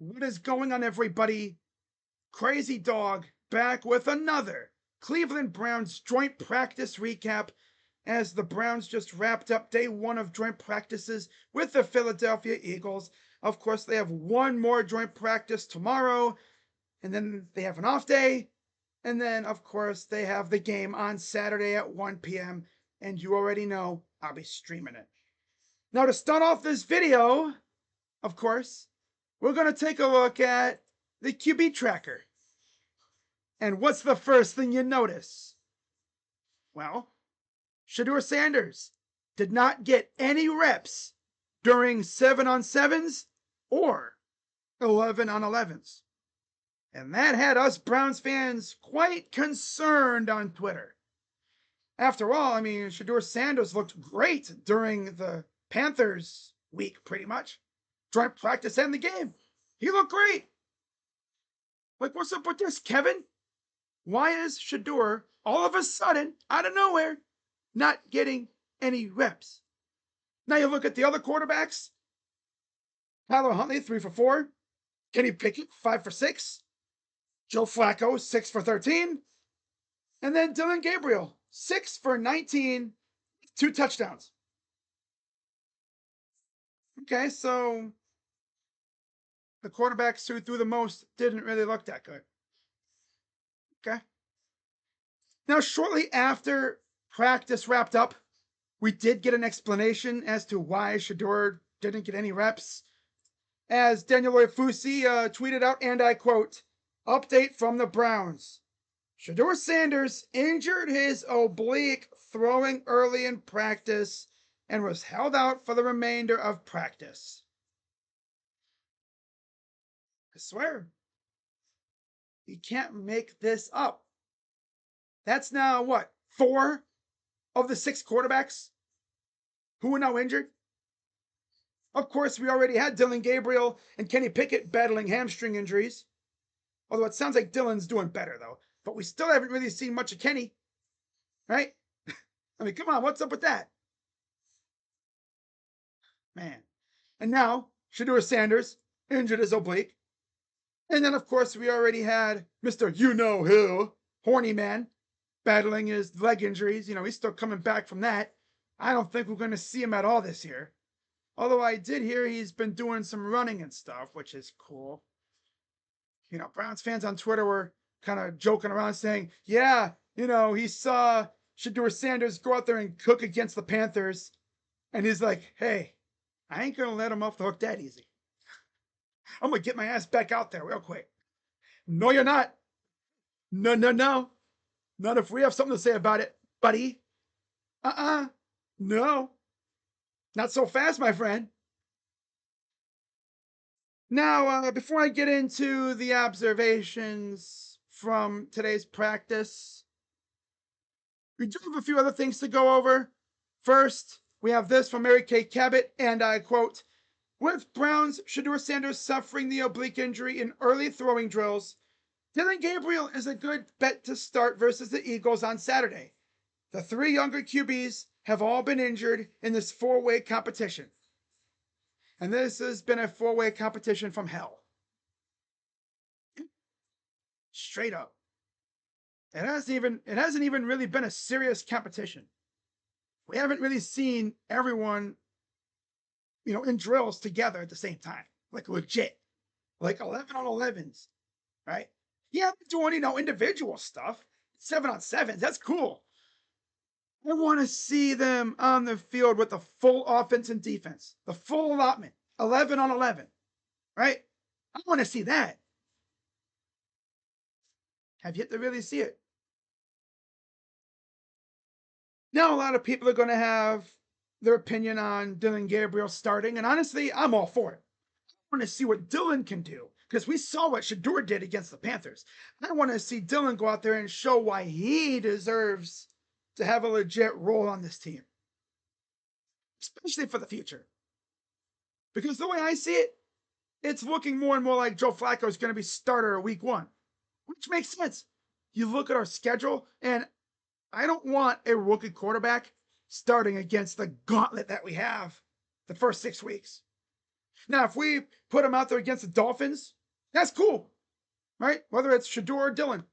What is going on, everybody? Crazy Dog back with another Cleveland Browns joint practice recap as the Browns just wrapped up day one of joint practices with the Philadelphia Eagles. Of course, they have one more joint practice tomorrow, and then they have an off day. And then, of course, they have the game on Saturday at 1 p.m. And you already know I'll be streaming it. Now, to start off this video, of course, we're going to take a look at the QB tracker. And what's the first thing you notice? Well, Shedeur Sanders did not get any reps during 7-on-7s or 11-on-11s. And that had us Browns fans quite concerned on Twitter. After all, I mean, Shedeur Sanders looked great during the Panthers week, pretty much. Joint practice and the game. He looked great. Like, what's up with this, Kevin? Why is Shedeur all of a sudden, out of nowhere, not getting any reps? Now you look at the other quarterbacks. Tyler Huntley, 3 for 4. Kenny Pickett, 5 for 6. Joe Flacco, 6 for 13. And then Dillon Gabriel, 6 for 19, 2 touchdowns. Okay, so the quarterbacks who threw the most didn't really look that good. Okay. Now, shortly after practice wrapped up, we did get an explanation as to why Shedeur didn't get any reps. As Daniel Fusi tweeted out, and I quote, "Update from the Browns. Shedeur Sanders injured his oblique throwing early in practice and was held out for the remainder of practice." I swear, you can't make this up. That's now what? 4 of the 6 quarterbacks who are now injured? Of course, we already had Dillon Gabriel and Kenny Pickett battling hamstring injuries. Although it sounds like Dillon's doing better, though. But we still haven't really seen much of Kenny. Right? I mean, come on, what's up with that? Man. And now, Shedeur Sanders injured his oblique. And then, of course, we already had Mr. You-Know-Who, Horny Man, battling his leg injuries. You know, he's still coming back from that. I don't think we're going to see him at all this year. Although I did hear he's been doing some running and stuff, which is cool. You know, Browns fans on Twitter were kind of joking around saying, yeah, you know, he saw Shedeur Sanders go out there and cook against the Panthers. And he's like, hey, I ain't going to let him off the hook that easy. I'm going to get my ass back out there real quick. No, you're not. No, no, no. Not if we have something to say about it, buddy. No. Not so fast, my friend. Now, before I get into the observations from today's practice, we do have a few other things to go over. First, we have this from Mary Kay Cabot, and I quote, "With Browns, Shedeur Sanders suffering the oblique injury in early throwing drills, Dillon Gabriel is a good bet to start versus the Eagles on Saturday. The 3 younger QBs have all been injured in this 4-way competition. And this has been a 4-way competition from hell." Straight up. It hasn't even really been a serious competition. We haven't really seen everyone, you know, in drills together at the same time. Like legit. Like 11-on-11s. Right? Yeah, they're doing, you know, individual stuff. 7-on-7s. That's cool. I want to see them on the field with the full offense and defense, the full allotment, 11-on-11, right? I want to see that. Have yet to really see it. Now, a lot of people are going to have their opinion on Dillon Gabriel starting, and honestly, I'm all for it. I want to see what Dillon can do, because we saw what Shedeur did against the Panthers. I want to see Dillon go out there and show why he deserves to have a legit role on this team, especially for the future. Because the way I see it, it's looking more and more like Joe Flacco is going to be starter week 1, which makes sense. You look at our schedule, and I don't want a rookie quarterback starting against the gauntlet that we have the first 6 weeks. Now, if we put him out there against the Dolphins That's cool, right? Whether it's Shedeur or Dylan,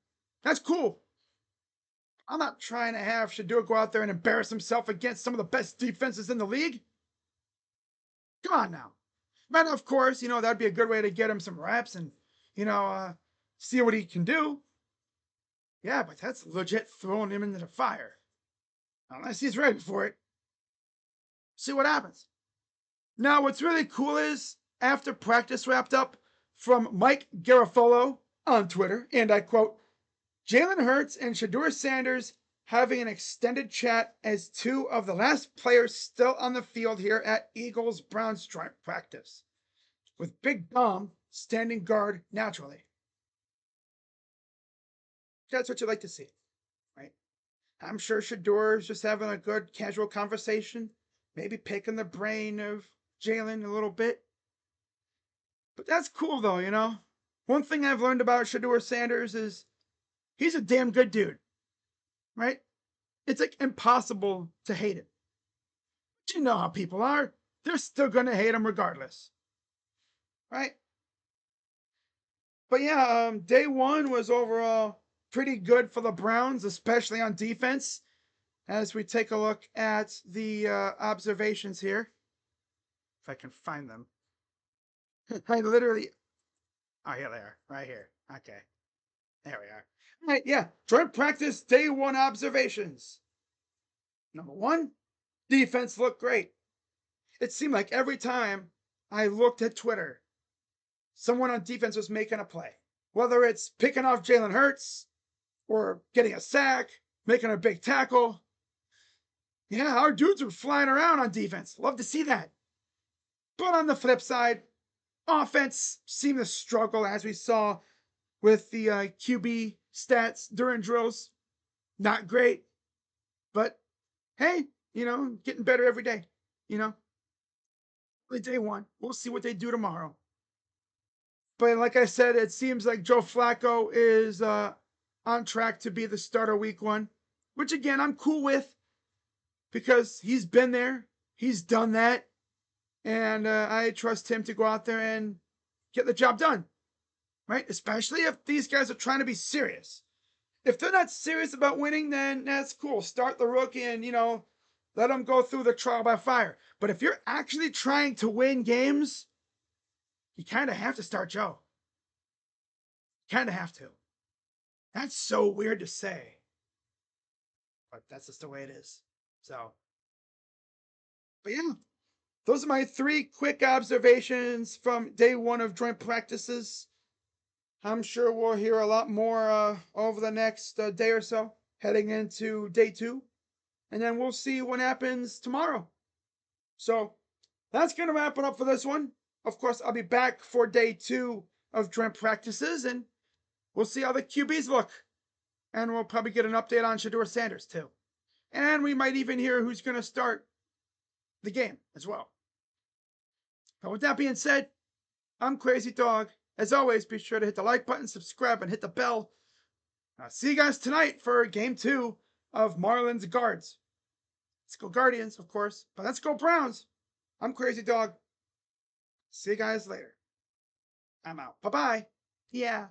that's cool. I'm not trying to have Shedeur go out there and embarrass himself against some of the best defenses in the league. Come on now. But of course, that'd be a good way to get him some reps and, you know, uh, see what he can do. Yeah, but that's legit throwing him into the fire. Unless he's ready for it. See what happens. Now, what's really cool is after practice wrapped up from Mike Garofolo on Twitter, and I quote, Jalen Hurts and Shedeur Sanders having an extended chat as two of the last players still on the field here at Eagles Browns joint practice, with Big Dom standing guard naturally. That's what you like to see, right? I'm sure Shedeur's just having a good casual conversation, maybe picking the brain of Jalen a little bit. But that's cool though. One thing I've learned about Shedeur Sanders is he's a damn good dude, right? It's like impossible to hate him. But you know how people are. They're still gonna hate him regardless. Right? But yeah, day one was overall pretty good for the Browns, especially on defense. As we take a look at the observations here, if I can find them. I literally, oh, here they are, right here. Okay, there we are. All right, yeah, joint practice day one observations. Number one, defense looked great. It seemed like every time I looked at Twitter, someone on defense was making a play. Whether it's picking off Jalen Hurts or getting a sack, making a big tackle. Yeah, our dudes were flying around on defense. Love to see that. But on the flip side, offense seemed to struggle as we saw with the QB stats during drills. Not great, but hey, getting better every day. You know, day one. We'll see what they do tomorrow. But like I said, it seems like Joe Flacco is on track to be the starter week one, which again, I'm cool with because he's been there, he's done that, and I trust him to go out there and get the job done, right? Especially if these guys are trying to be serious. If they're not serious about winning, then that's cool. Start the rookie and, let them go through the trial by fire. But if you're actually trying to win games, you kind of have to start Joe. Kind of have to. That's so weird to say, but that's just the way it is. So, but yeah, those are my three quick observations from day one of joint practices. I'm sure we'll hear a lot more over the next day or so, heading into day two, and then we'll see what happens tomorrow. So, that's going to wrap it up for this one. Of course, I'll be back for day two of joint practices, and we'll see how the QBs look. And we'll probably get an update on Shedeur Sanders, too. And we might even hear who's going to start the game as well. But with that being said, I'm Crazy Dog. As always, be sure to hit the like button, subscribe, and hit the bell. I'll see you guys tonight for game two of Marlins Guards. Let's go Guardians, of course, but let's go Browns. I'm Crazy Dog. See you guys later. I'm out. Bye-bye. Yeah.